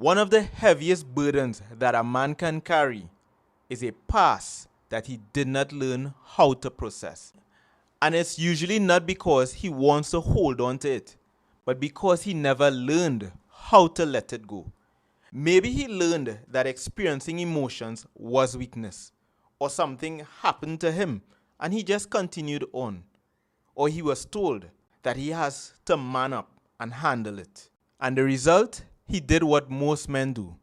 One of the heaviest burdens that a man can carry is a past that he did not learn how to process. And it's usually not because he wants to hold on to it, but because he never learned how to let it go. Maybe he learned that experiencing emotions was weakness, or something happened to him and he just continued on. Or he was told that he has to man up and handle it. And the result, he did what most men do: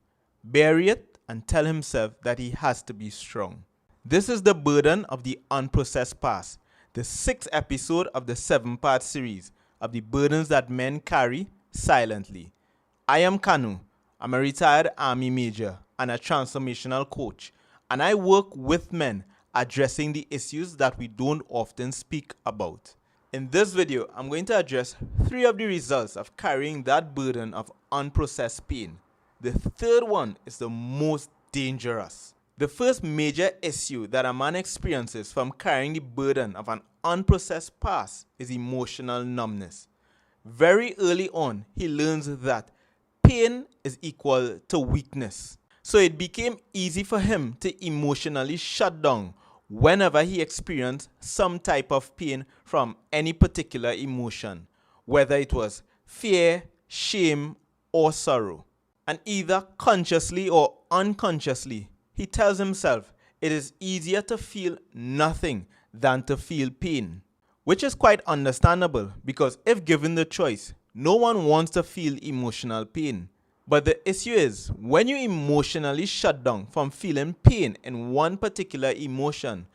bury it and tell himself that he has to be strong. This is the burden of the unprocessed past, the 6th episode of the 7-part series of the burdens that men carry silently. I am Kanu. I'm a retired Army major and a transformational coach, and I work with men addressing the issues that we don't often speak about. In this video, I'm going to address 3 of the results of carrying that burden of unprocessed pain. The third one is the most dangerous. The first major issue that a man experiences from carrying the burden of an unprocessed past is emotional numbness. Very early on, he learns that pain is equal to weakness. So it became easy for him to emotionally shut down whenever he experienced some type of pain from any particular emotion, whether it was fear, shame, or sorrow. And either consciously or unconsciously, he tells himself it is easier to feel nothing than to feel pain, which is quite understandable because if given the choice, no one wants to feel emotional pain. But the issue is, when you emotionally shut down from feeling pain in one particular emotion,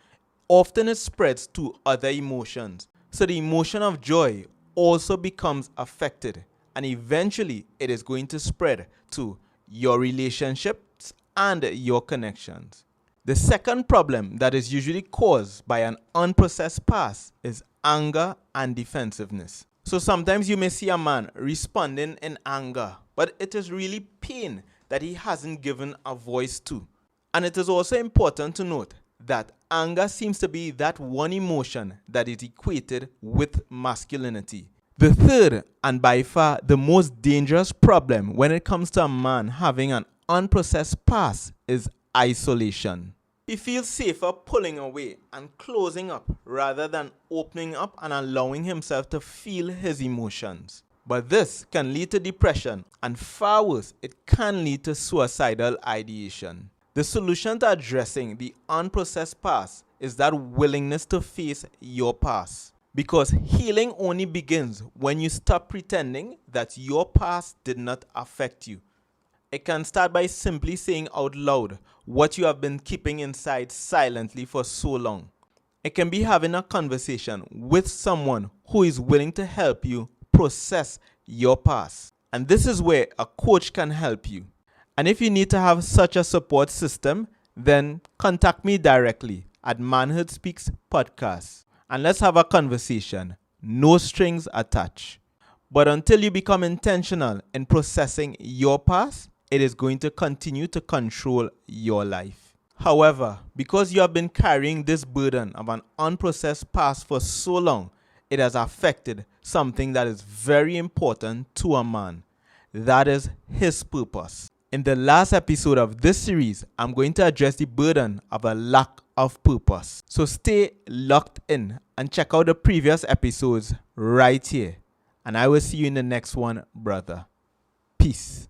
often it spreads to other emotions. So the emotion of joy also becomes affected, and eventually it is going to spread to your relationships and your connections. The second problem that is usually caused by an unprocessed past is anger and defensiveness. So sometimes you may see a man responding in anger, but it is really pain that he hasn't given a voice to. And it is also important to note that anger seems to be that one emotion that is equated with masculinity. The third, and by far the most dangerous problem when it comes to a man having an unprocessed past, is isolation. He feels safer pulling away and closing up rather than opening up and allowing himself to feel his emotions. But this can lead to depression, and far worse, it can lead to suicidal ideation. The solution to addressing the unprocessed past is that willingness to face your past. Because healing only begins when you stop pretending that your past did not affect you. It can start by simply saying out loud what you have been keeping inside silently for so long. It can be having a conversation with someone who is willing to help you process your past. And this is where a coach can help you. And if you need to have such a support system, then contact me directly at Manhood Speaks Podcast. And let's have a conversation. No strings attached. But until you become intentional in processing your past, it is going to continue to control your life. However, because you have been carrying this burden of an unprocessed past for so long, it has affected something that is very important to a man. That is his purpose. In the last episode of this series, I'm going to address the burden of a lack of purpose. So stay locked in and check out the previous episodes right here. And I will see you in the next one, brother. Peace.